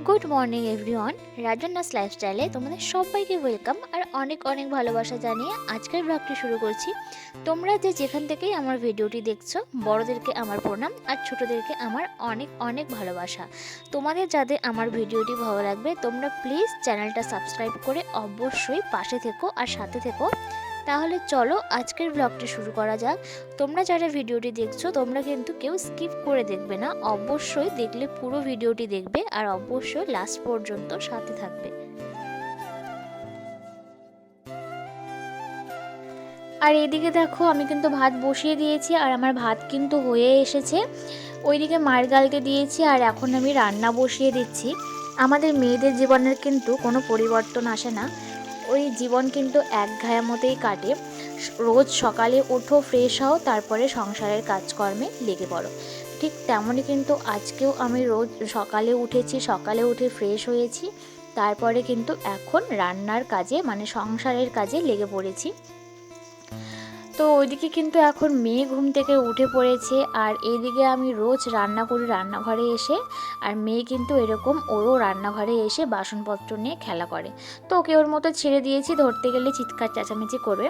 Good morning everyone, রাজন্যাস লাইফস্টাইলে তোমাদের সবাইকে ওয়েলকাম আর অনেক অনেক ভালোবাসা জানিয়ে আজকের ব্লগটি শুরু করছি। তোমরা যেখান থেকেই আমার ভিডিওটি দেখছো, বড়দেরকে আমার প্রণাম আর ছোটদেরকে আমার অনেক অনেক ভালোবাসা। তোমাদের যাদের আমার ভিডিওটি ভালো লাগবে তোমরা প্লিজ চ্যানেলটা সাবস্ক্রাইব করে অবশ্যই পাশে থেকো আর সাথে থেকো। তাহলে চলো আজকের ব্লগটি শুরু করা যাক। তোমরা যারা ভিডিওটি দেখছো তোমরা কিন্তু কেউ স্কিপ করে দেখবে না, অবশ্যই দেখলে পুরো ভিডিওটি দেখবে আর অবশ্যই লাস্ট পর্যন্ত সাথে থাকবে। আর এদিকে দেখো আমি কিন্তু ভাত বসিয়ে দিয়েছি আর আমার ভাত কিন্তু হয়ে এসেছে। ওইদিকে মার গালতে দিয়েছি আর এখন আমি রান্না বসিয়ে দিচ্ছি। আমাদের মেয়েদের জীবনের কিন্তু কোনো পরিবর্তন আসে না, ওই জীবন কিন্তু একঘেয়া মতেই কাটে। রোজ সকালে ওঠো, ফ্রেশ হও, তারপরে সংসারের কাজকর্মে লেগে পড়ো। ঠিক তেমনই কিন্তু আজকেও আমি রোজ সকালে উঠেছি, সকালে উঠে ফ্রেশ হয়েছি, তারপরে কিন্তু এখন রান্নার কাজে মানে সংসারের কাজে লেগে পড়েছি। তো ওইদিকে কিন্তু এখন মেয়ে ঘুম থেকে উঠে পড়েছে আর এইদিকে আমি রোজ রান্না করি রান্নাঘরে এসে, আর মেয়ে কিন্তু এরকম ওরও রান্নাঘরে এসে বাসনপত্র নিয়ে খেলা করে। তো ওকে ওর মতো ছেড়ে দিয়েছি, ধরতে গেলে চিৎকার চেঁচামেচি করবে।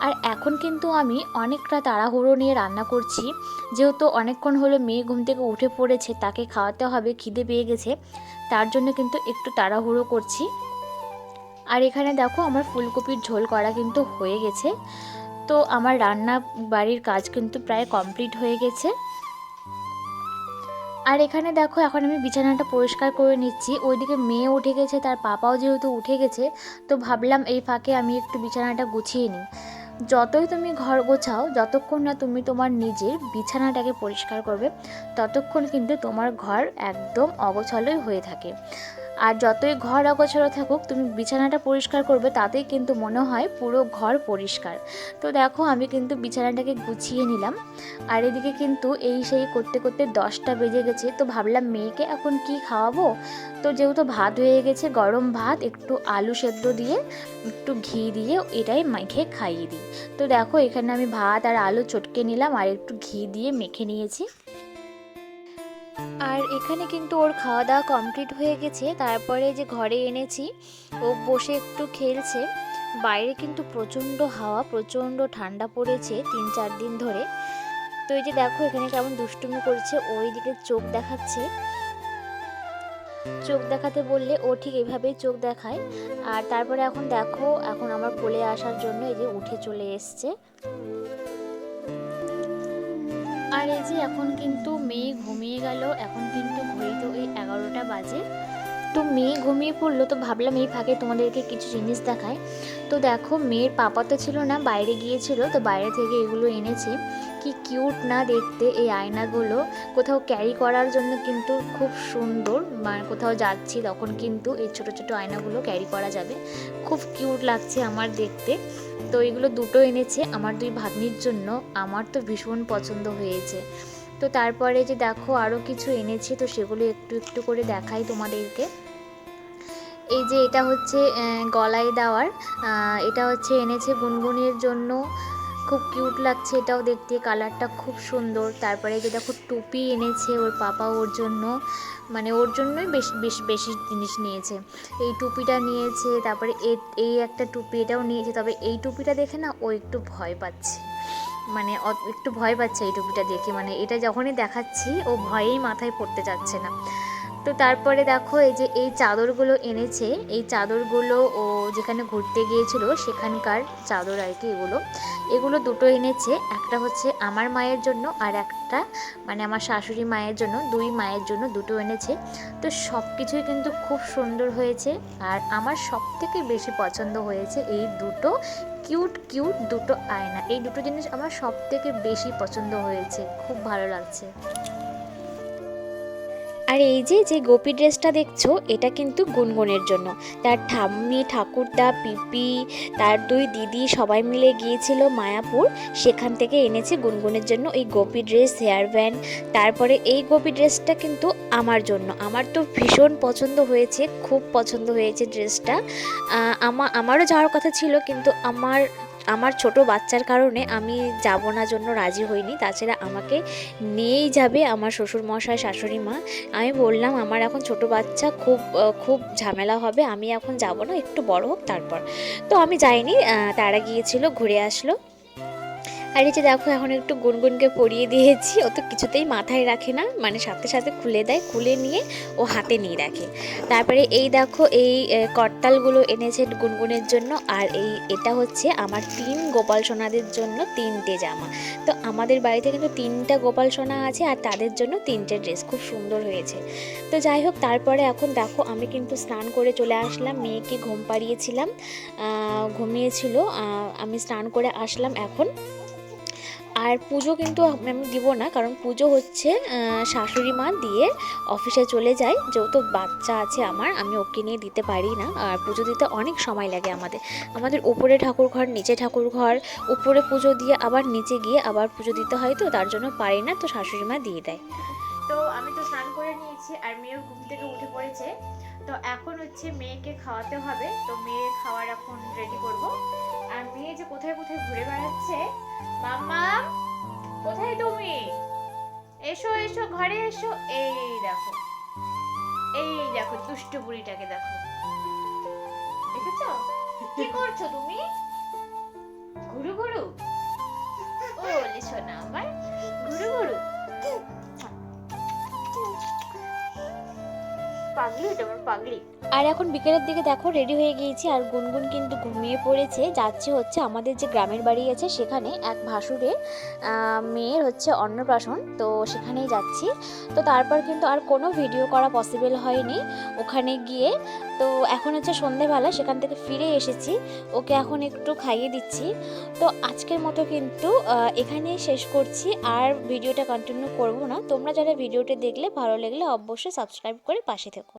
আর এখন কিন্তু আমি অনেকটা তাড়াহুড়ো নিয়ে রান্না করছি, যেহেতু অনেকক্ষণ হলো মেয়ে ঘুম থেকে উঠে পড়েছে, তাকে খাওয়াতে হবে, খিদে পেয়ে গেছে, তার জন্য কিন্তু একটু তাড়াহুড়ো করছি। আর এখানে দেখো আমার ফুলকপির ঝোল করা কিন্তু হয়ে গেছে। তো আমার রান্না বাড়ির কাজ কিন্তু প্রায় কমপ্লিট হয়ে গেছে। আর এখানে দেখো এখন আমি বিছানাটা পরিষ্কার করে নিচ্ছি। ওইদিকে মেয়ে উঠে গেছে, তার পাপাও যেহেতু উঠে গেছে, তো ভাবলাম এই ফাঁকে আমি একটু বিছানাটা গুছিয়ে নিই। যতই তুমি ঘর গোছাও, যতক্ষণ না তুমি তোমার নিজের বিছানাটাকে পরিষ্কার করবে ততক্ষণ কিন্তু তোমার ঘর একদম অগোছালোই হয়ে থাকে। আর যতই ঘর অগোছালো থাকুক, তুমি বিছানাটা পরিষ্কার করবে তাতেই কিন্তু মনে হয় পুরো ঘর পরিষ্কার। তো দেখো আমি কিন্তু বিছানাটাকে গুছিয়ে নিলাম। আর এদিকে কিন্তু এই সেই করতে করতে 10টা বেজে গেছে। তো ভাবলাম মেয়েকে এখন কি খাওয়াবো। তো যেহেতু ভাত হয়ে গেছে, গরম ভাত একটু আলু সেদ্ধ দিয়ে একটু ঘি দিয়ে এটাই মেখে খাইয়ে দিই। তো দেখো এখানে আমি ভাত আর আলু চটকে নিলাম আর একটু ঘি দিয়ে মেখে নিয়েছি। আর এখানে কিন্তু ওর খাওয়া দাওয়া কমপ্লিট হয়ে গেছে, তারপরে যে ঘরে এনেছি ও বসে একটু খেলছে। বাইরে কিন্তু প্রচণ্ড হাওয়া, প্রচণ্ড ঠান্ডা পড়েছে 3-4 দিন ধরে। তো এই যে দেখো এখানে কেমন দুষ্টুমি করছে, ওই দিকে চোখ দেখাচ্ছে। চোখ দেখাতে বললে ও ঠিক এভাবেই চোখ দেখায়। আর তারপরে এখন দেখো এখন আমার কোলে আসার জন্য এই যে উঠে চলে এসছে। আর এই যে এখন কিন্তু মেয়ে ঘুমিয়ে গেল, এখন কিন্তু ঘড়িতে ওই 11টা বাজে। তো মেয়ে ঘুমিয়ে পড়লো, তো ভাবলাম এই ফাঁকে তোমাদেরকে কিছু জিনিস দেখায়। তো দেখো মেয়ের পাপা তো ছিল না, বাইরে গিয়েছিল, তো বাইরে থেকে এগুলো এনেছে। কি কিউট না দেখতে এই আয়নাগুলো, কোথাও ক্যারি করার জন্য কিন্তু খুব সুন্দর। মানে কোথাও যাচ্ছি তখন কিন্তু এই ছোট ছোট আয়নাগুলো ক্যারি করা যাবে, খুব কিউট লাগছে আমার দেখতে। তো এগুলো দুটো এনেছে আমার দুই ভাগ্নির জন্য, আমার তো ভীষণ পছন্দ হয়েছে। তো তারপরে যে দেখো আরও কিছু এনেছে, তো সেগুলো একটু একটু করে দেখাই তোমাদেরকে। এই যে এটা হচ্ছে গলায় দেওয়ার, এটা হচ্ছে এনেছে গুনগুনের জন্য, খুব কিউট লাগছে এটাও দেখতে, কালারটা খুব সুন্দর। তারপরে যে দেখো টুপি এনেছে ওর পাপা ওর জন্য, মানে ওর জন্যই বেশি বেশি বেশি জিনিস নিয়েছে। এই টুপিটা নিয়েছে, তারপরে এই একটা টুপি এটাও নিয়েছে। তবে এই টুপিটা দেখে না ও একটু ভয় পাচ্ছে, মানে একটু ভয় পাচ্ছে এই টুপিটা দেখে, মানে এটা যখনই দেখাচ্ছি ও ভয়েই মাথায় পড়তে যাচ্ছে না। তো তারপরে দেখো এই যে এই চাদরগুলো এনেছে, এই চাদরগুলো ও যেখানে ঘুরতে গিয়েছিল সেখানকার চাদর আর কি। এগুলো এগুলো দুটো এনেছে, একটা হচ্ছে আমার মায়ের জন্য আর একটা মানে আমার শাশুড়ি মায়ের জন্য, দুই মায়ের জন্য দুটো এনেছে। তো সব কিছুই কিন্তু খুব সুন্দর হয়েছে। আর আমার সব থেকে বেশি পছন্দ হয়েছে এই দুটো কিউট কিউট দুটো আয়না, এই দুটো জিনিস আমার সব থেকে বেশি পছন্দ হয়েছে, খুব ভালো লাগছে। আর এই যে যে গোপী ড্রেসটা দেখছো এটা কিন্তু গুনগুনের জন্য। তার ঠাম্মি ঠাকুরদা পিপি তার দুই দিদি সবাই মিলে গিয়েছিল মায়াপুর, সেখান থেকে এনেছে গুনগুনের জন্য এই গোপী ড্রেস, হেয়ার ব্যান্ড। তারপরে এই গোপী ড্রেসটা কিন্তু আমার জন্য, আমার তো ভীষণ পছন্দ হয়েছে, খুব পছন্দ হয়েছে ড্রেসটা। আমারও যাওয়ার কথা ছিল কিন্তু আমার আমার ছোট বাচ্চার কারণে আমি যাব না জন্য রাজি হইনি, তাছাড়া আমাকে নিয়েই যাবে আমার শ্বশুরমশাই শাশুড়ি মা। আমি বললাম আমার এখন ছোট বাচ্চা, খুব ঝামেলা হবে, আমি এখন যাব না, একটু বড় হোক তারপর। তো আমি যাইনি, তারা গিয়েছিল, ঘুরে আসলো। আর এই যে দেখো এখন একটু গুনগুনকে পরিয়ে দিয়েছি, ও তো কিছুতেই মাথায় রাখে না, মানে সাথে সাথে খুলে দেয়, খুলে নিয়ে ও হাতে নিয়ে রাখে। তারপরে এই দেখো এই করতালগুলো এনেছে গুনগুনের জন্য, আর এটা হচ্ছে আমার 3 গোপাল সোনাদের জন্য 3টে জামা। তো আমাদের বাড়িতে কিন্তু 3টা গোপাল সোনা আছে, আর তাদের জন্য 3টে ড্রেস, খুব সুন্দর হয়েছে। তো যাই হোক, তারপরে এখন দেখো আমি কিন্তু স্নান করে চলে আসলাম, মেয়েকে ঘুম পাড়িয়েছিলাম, ঘুমিয়েছিল, আমি স্নান করে আসলাম এখন। আর পুজো কিন্তু আমি দিব না, কারণ পুজো হচ্ছে শাশুড়ি মা দিয়ে অফিসে চলে যায়, যেহেতু বাচ্চা আছে আমার, আমি ওকে নিয়ে দিতে পারি না। আর পুজো দিতে অনেক সময় লাগে আমাদের উপরে ঠাকুর ঘর, নিচে ঠাকুর ঘর, উপরে পুজো দিয়ে আবার নিচে গিয়ে আবার পুজো দিতে হয়, তো তার জন্য পারি না, তো শাশুড়ি মা দিয়ে দেয়। তো আমি তো স্নান করে নিয়েছি, আর মেয়েও ঘুম থেকে উঠে পড়েছে। তো এখন হচ্ছে মেয়েকে খাওয়াতে হবে, তো মেয়ে খাওয়ার এখন রেডি করব। আর মেয়ে যে কোথায় কোথায় ঘুরে বেড়াচ্ছে। মাম্মা, কোথায় তুমি? এসো এসো, ঘরে এসো। এই দেখো দুষ্টু বুড়িটাকে দেখো, দেখেছো কি করছো তুমি? ঘুরু ঘুরু, ও শোনা আমার ঘুরু ঘুরু, পাগলি তোমার পাগলি। আর এখন বিকেলের দিকে দেখো রেডি হয়ে গিয়েছি, আর গুনগুন কিন্তু ঘুমিয়ে পড়েছে। যাচ্ছে হচ্ছে আমাদের যে গ্রামের বাড়ি আছে, সেখানে এক ভাসুরের মেয়ের হচ্ছে অন্নপ্রাশন, তো সেখানেই যাচ্ছি। তো তারপর কিন্তু আর কোনো ভিডিও করা পসিবল হয়নি ওখানে গিয়ে। তো এখন হচ্ছে সন্ধেবেলা, সেখান থেকে ফিরে এসেছি, ওকে এখন একটু খাইয়ে দিচ্ছি। তো আজকের মতো কিন্তু এখানেই শেষ করছি, আর ভিডিওটা কন্টিনিউ করব না। তোমরা যারা ভিডিওটা দেখলে ভালো লাগলে অবশ্যই সাবস্ক্রাইব করে পাশে থেকো।